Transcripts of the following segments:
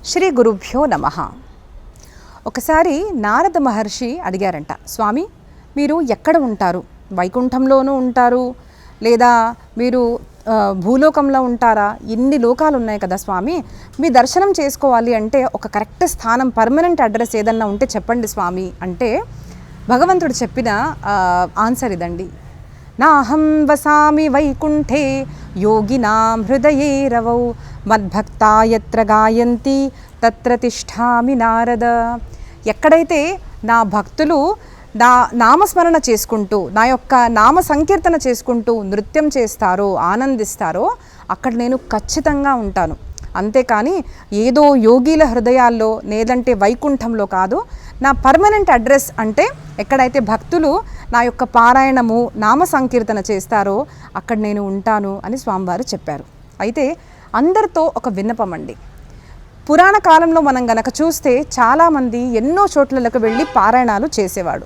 శ్రీ గురుభ్యో నమః. ఒకసారి నారద మహర్షి అడిగారంట, స్వామి మీరు ఎక్కడ ఉంటారు? వైకుంఠంలోనూ ఉంటారు లేదా మీరు భూలోకంలో ఉంటారా? ఇన్ని లోకాలు ఉన్నాయి కదా స్వామి, మీ దర్శనం చేసుకోవాలి అంటే ఒక కరెక్ట్ స్థానం, పర్మనెంట్ అడ్రస్ ఏదన్నా ఉంటే చెప్పండి స్వామి అంటే భగవంతుడు చెప్పిన ఆన్సర్ ఇదండి. నాహం వసామి వైకుంఠే యోగినాం హృదయే రవౌ మద్భక్తా యత్ర గాయంతి తత్ర తిష్ఠామి నారద. ఎక్కడైతే నా భక్తులు నా నామస్మరణ చేసుకుంటూ, నా యొక్క నామ సంకీర్తన చేసుకుంటూ నృత్యం చేస్తారో, ఆనందిస్తారో అక్కడ నేను ఖచ్చితంగా ఉంటాను. అంతేకాని ఏదో యోగిల హృదయాల్లో లేదంటే వైకుంఠంలో కాదు. నా పర్మనెంట్ అడ్రస్ అంటే ఎక్కడైతే భక్తులు నా యొక్క పారాయణము, నామ సంకీర్తన చేస్తారో అక్కడ నేను ఉంటాను అని స్వామివారు చెప్పారు. అయితే అందరితో ఒక విన్నపం అండి. పురాణ కాలంలో మనం గనక చూస్తే చాలామంది ఎన్నో చోట్లకు వెళ్ళి పారాయణాలు చేసేవాడు.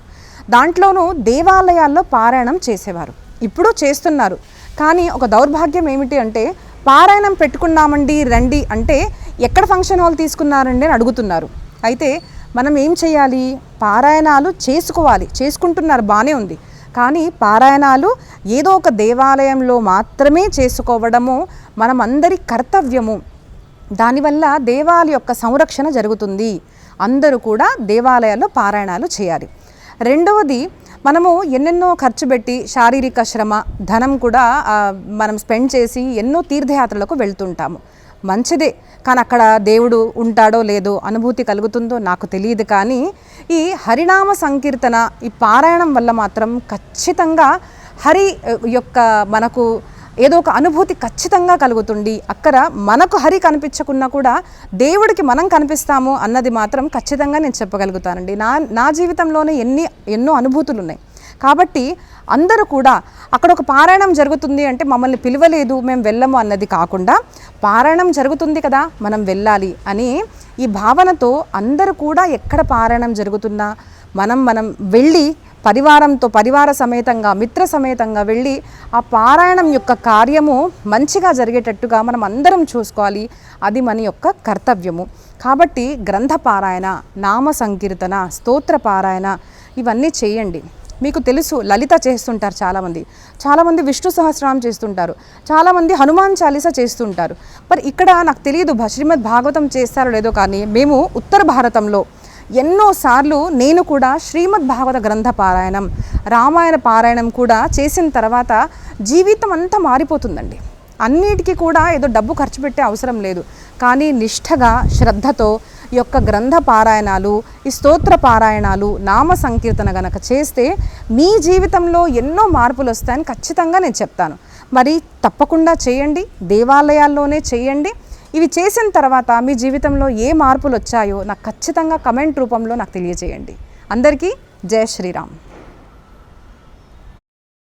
దాంట్లోనూ దేవాలయాల్లో పారాయణం చేసేవారు, ఇప్పుడు చేస్తున్నారు. కానీ ఒక దౌర్భాగ్యం ఏమిటి అంటే పారాయణం పెట్టుకున్నామండి రండి అంటే ఎక్కడ ఫంక్షన్ హాల్ తీసుకున్నారండి అని అడుగుతున్నారు. అయితే మనం ఏం చేయాలి? పారాయణాలు చేసుకోవాలి, చేసుకుంటున్నారు, బాగానే ఉంది. కానీ పారాయణాలు ఏదో ఒక దేవాలయంలో మాత్రమే చేసుకోవడము మనం అందరి కర్తవ్యము. దానివల్ల దేవాలయ యొక్క సంరక్షణ జరుగుతుంది. అందరూ కూడా దేవాలయాల్లో పారాయణాలు చేయాలి. రెండవది, మనము ఎన్నెన్నో ఖర్చు పెట్టి శారీరక శ్రమ, ధనం కూడా మనం స్పెండ్ చేసి ఎన్నో తీర్థయాత్రలకు వెళ్తుంటాము. మంచిదే, కానీ అక్కడ దేవుడు ఉంటాడో లేదో, అనుభూతి కలుగుతుందో నాకు తెలియదు. కానీ ఈ హరినామ సంకీర్తన, ఈ పారాయణం వల్ల మాత్రం ఖచ్చితంగా హరి యొక్క మనకు ఏదో ఒక అనుభూతి ఖచ్చితంగా కలుగుతుంది. అక్కడ మనకు హరి కనిపించకున్నా కూడా దేవుడికి మనం కనిపిస్తాము అన్నది మాత్రం ఖచ్చితంగా నేను చెప్పగలుగుతానండి. నా జీవితంలోనే ఎన్నో అనుభూతులు ఉన్నాయి. కాబట్టి అందరూ కూడా అక్కడ ఒక పారాయణం జరుగుతుంది అంటే మమ్మల్ని పిలవలేదు మేము వెళ్ళము అన్నది కాకుండా, పారాయణం జరుగుతుంది కదా మనం వెళ్ళాలి అని ఈ భావనతో అందరూ కూడా ఎక్కడ పారాయణం జరుగుతున్నా మనం వెళ్ళి పరివార సమేతంగా, మిత్ర సమేతంగా వెళ్ళి ఆ పారాయణం యొక్క కార్యము మంచిగా జరిగేటట్టుగా మనం అందరం చూసుకోవాలి. అది మన యొక్క కర్తవ్యము. కాబట్టి గ్రంథ పారాయణ, నామ సంకీర్తన, స్తోత్ర పారాయణ ఇవన్నీ చేయండి. మీకు తెలుసు, లలిత చేస్తుంటారు చాలామంది విష్ణు సహస్రనామం చేస్తుంటారు, చాలామంది హనుమాన్ చాలీసా చేస్తుంటారు. మరి ఇక్కడ నాకు తెలియదు శ్రీమద్ భాగవతం చేస్తారో లేదో, కానీ మేము ఉత్తర భారతంలో ఎన్నోసార్లు నేను కూడా శ్రీమద్ భాగవత గ్రంథ పారాయణం, రామాయణ పారాయణం కూడా చేసిన తర్వాత జీవితం అంతా మారిపోతుందండి. అన్నిటికీ కూడా ఏదో డబ్బు ఖర్చు పెట్టే అవసరం లేదు. కానీ నిష్ఠగా, శ్రద్ధతో ఈ యొక్క గ్రంథ పారాయణాలు, ఈ స్తోత్ర పారాయణాలు, నామ సంకీర్తన గనక చేస్తే మీ జీవితంలో ఎన్నో మార్పులు వస్తాయని ఖచ్చితంగా నేను చెప్తాను. మరి తప్పకుండా చేయండి, దేవాలయాల్లోనే చేయండి. ఇవి చేసిన తర్వాత మీ జీవితంలో ఏ మార్పులు వచ్చాయో నాకు ఖచ్చితంగా కమెంట్ రూపంలో నాకు తెలియజేయండి. అందరికీ జై శ్రీరామ్.